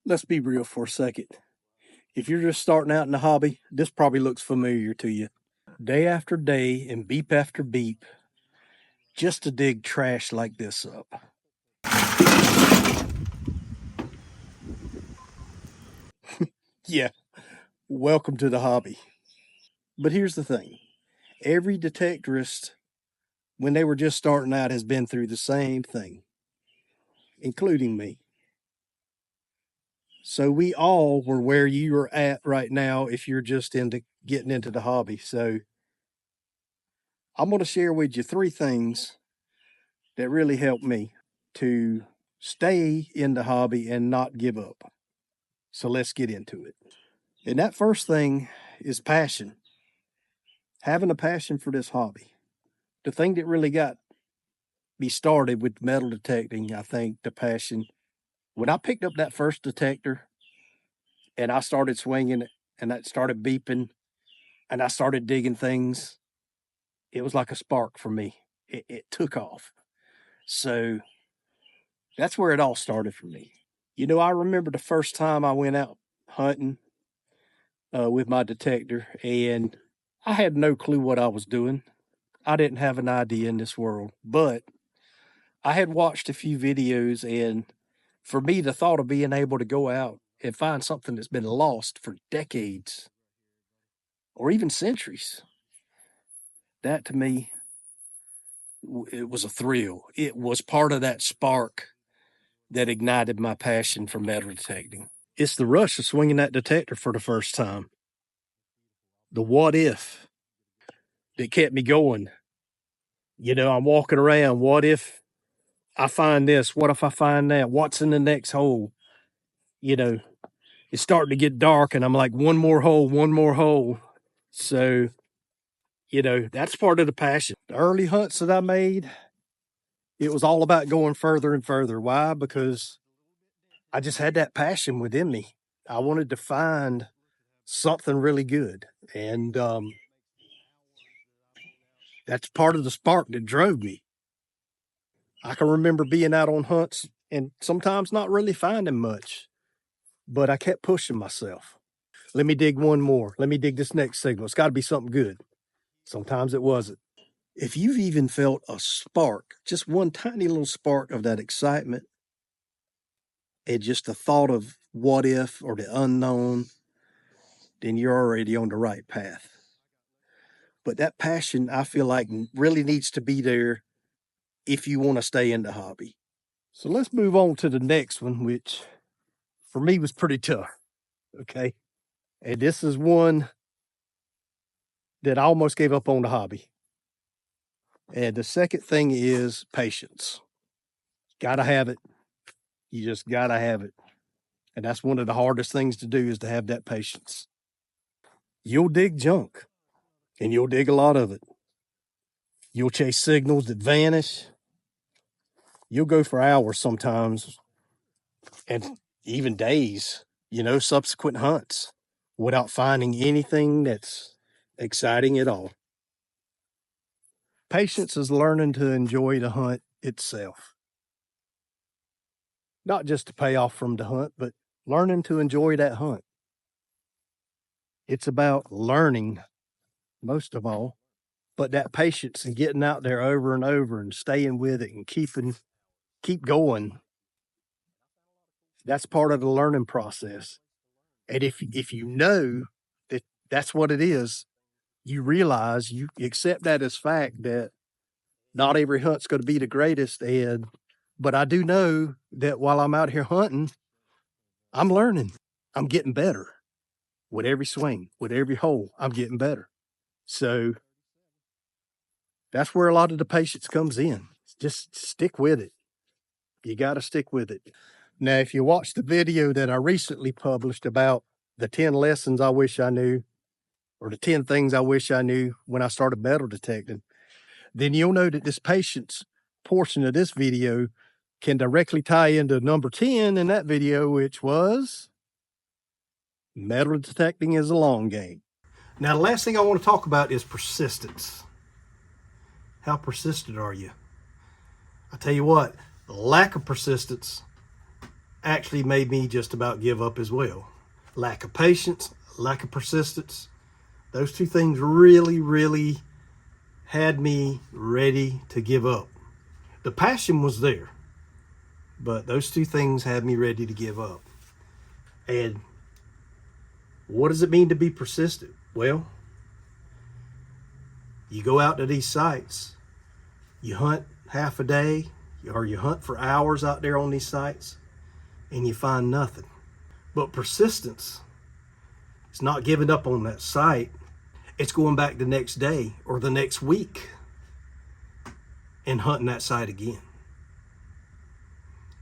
Let's be real for a second. If you're just starting out in the hobby, this probably looks familiar to you. Day after day and beep after beep, just to dig trash like this up. Yeah, welcome to the hobby. But here's the thing. Every detectorist, when they were just starting out, has been through the same thing, including me. So we all were where you are at right now if you're just into getting into the hobby. So I'm going to share with you three things that really helped me to stay in the hobby and not give up. So let's get into it. And that first thing is passion. Having a passion for this hobby. The thing that really got me started with metal detecting, I think the passion. When I picked up that first detector and I started swinging it and that started beeping and I started digging things, it was like a spark for me. It took off. So that's where it all started for me. I remember the first time I went out hunting with my detector, and I had no clue what I was doing. I didn't have an idea in this world, but I had watched a few videos, and for me, the thought of being able to go out and find something that's been lost for decades or even centuries, that to me, it was a thrill. It was part of that spark that ignited my passion for metal detecting. It's the rush of swinging that detector for the first time. The what if that kept me going. I'm walking around. What if I find this? What if I find that? What's in the next hole? You know, it's starting to get dark, and I'm like, one more hole, one more hole. So, that's part of the passion. The early hunts that I made, it was all about going further and further. Why? Because I just had that passion within me. I wanted to find something really good. And that's part of the spark that drove me. I can remember being out on hunts and sometimes not really finding much, but I kept pushing myself. Let me dig one more. Let me dig this next signal. It's got to be something good. Sometimes it wasn't. If you've even felt a spark, just one tiny little spark of that excitement, and just the thought of what if or the unknown, then you're already on the right path. But that passion, I feel like, really needs to be there if you want to stay in the hobby. So let's move on to the next one, which for me was pretty tough. Okay. And this is one that I almost gave up on the hobby. And the second thing is patience. Gotta have it. You just gotta have it. And that's one of the hardest things to do is to have that patience. You'll dig junk and you'll dig a lot of it. You'll chase signals that vanish. You'll go for hours sometimes and even days, subsequent hunts without finding anything that's exciting at all. Patience is learning to enjoy the hunt itself. Not just to pay off from the hunt, but learning to enjoy that hunt. It's about learning most of all, but that patience and getting out there over and over and staying with it and keep going. That's part of the learning process. And if you know that that's what it is, you realize you accept that as fact that not every hunt's going to be the greatest. But I do know that while I'm out here hunting, I'm learning. I'm getting better with every swing, with every hole. I'm getting better. So that's where a lot of the patience comes in. Just stick with it. You got to stick with it. Now, if you watch the video that I recently published about the 10 lessons I wish I knew, or the 10 things I wish I knew when I started metal detecting, then you'll know that this patience portion of this video can directly tie into number 10 in that video, which was metal detecting is a long game. Now, the last thing I want to talk about is persistence. How persistent are you? I tell you what, lack of persistence actually made me just about give up as well. Lack of patience, lack of persistence. Those two things really had me ready to give up. The passion was there, but those two things had me ready to give up. And what does it mean to be persistent? Well, you go out to these sites, you hunt half a day, or you hunt for hours out there on these sites, and you find nothing. But persistence is not giving up on that site. It's going back the next day or the next week and hunting that site again.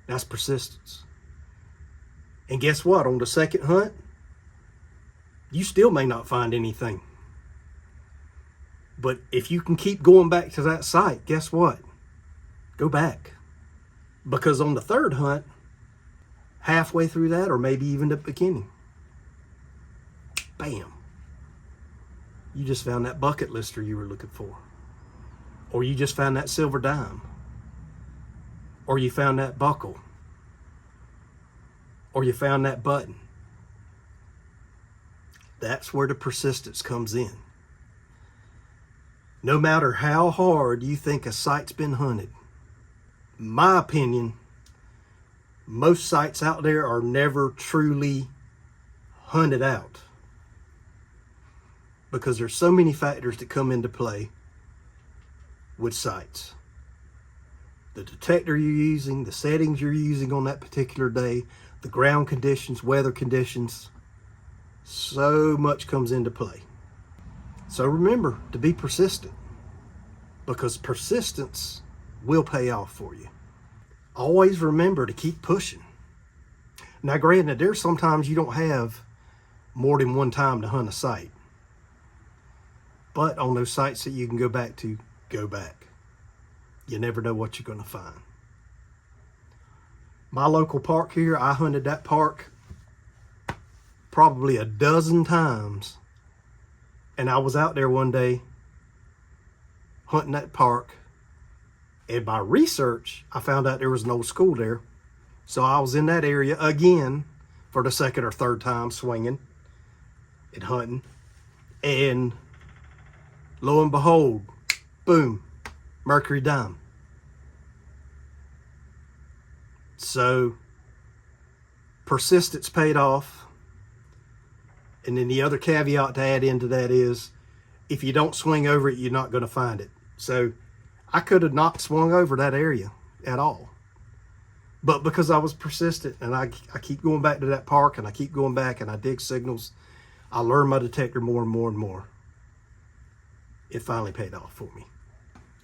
That's persistence. And guess what? On the second hunt, you still may not find anything. But if you can keep going back to that site, guess what? Go back. Because on the third hunt, halfway through that, or maybe even the beginning, bam, you just found that bucket lister you were looking for. Or you just found that silver dime. Or you found that buckle. Or you found that button. That's where the persistence comes in. No matter how hard you think a site's been hunted, in my opinion, most sites out there are never truly hunted out, because there's so many factors that come into play with sites. The detector you're using, the settings you're using on that particular day, the ground conditions, weather conditions, so much comes into play. So remember to be persistent, because persistence will pay off for you. Always remember to keep pushing. Now granted, there's sometimes you don't have more than one time to hunt a site. But on those sites that you can go back to, go back. You never know what you're going to find. My local park here, I hunted that park probably a dozen times. And I was out there one day hunting that park. And by research, I found out there was an old school there. So I was in that area again for the second or third time swinging and hunting. And lo and behold, boom, Mercury dime. So persistence paid off. And then the other caveat to add into that is, if you don't swing over it, you're not going to find it. So I could have not swung over that area at all. But because I was persistent and I keep going back to that park and I keep going back and I dig signals, I learned my detector more and more and more. It finally paid off for me.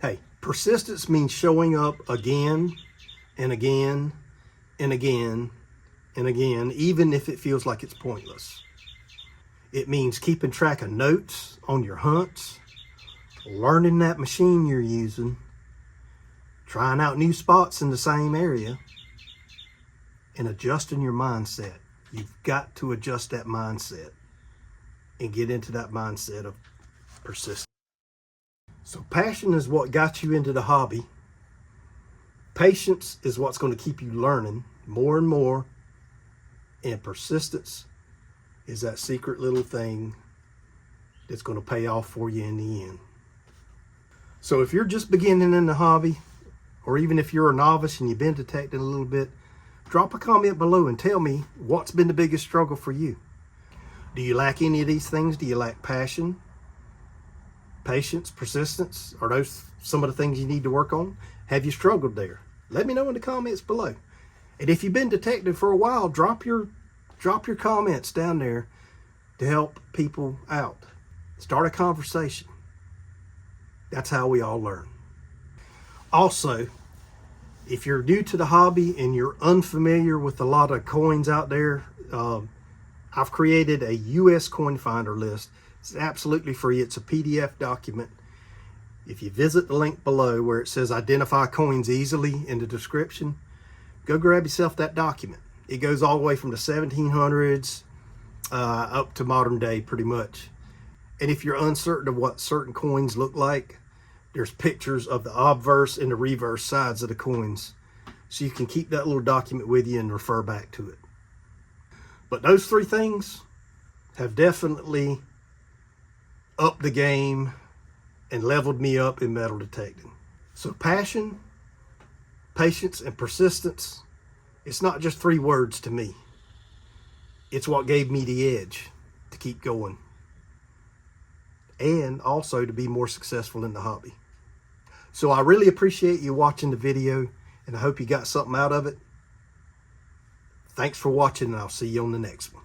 Hey, persistence means showing up again and again and again and again, even if it feels like it's pointless. It means keeping track of notes on your hunts, learning that machine you're using, trying out new spots in the same area, and adjusting your mindset. You've got to adjust that mindset and get into that mindset of persistence. So passion is what got you into the hobby. Patience is what's going to keep you learning more and more. And persistence is that secret little thing that's going to pay off for you in the end. So if you're just beginning in the hobby, or even if you're a novice and you've been detecting a little bit, drop a comment below and tell me what's been the biggest struggle for you. Do you lack any of these things? Do you lack passion, patience, persistence? Are those some of the things you need to work on? Have you struggled there? Let me know in the comments below. And if you've been detecting for a while, drop your comments down there to help people out. Start a conversation. That's how we all learn. Also, if you're new to the hobby and you're unfamiliar with a lot of coins out there, I've created a US coin finder list. It's absolutely free. It's a PDF document. If you visit the link below where it says identify coins easily in the description, go grab yourself that document. It goes all the way from the 1700s up to modern day pretty much. And if you're uncertain of what certain coins look like, there's pictures of the obverse and the reverse sides of the coins. so you can keep that little document with you and refer back to it. But those 3 things have definitely upped the game and leveled me up in metal detecting. So passion, patience, and persistence, it's not just 3 words to me. It's what gave me the edge to keep going and also to be more successful in the hobby. So I really appreciate you watching the video, and I hope you got something out of it. Thanks for watching, and I'll see you on the next one.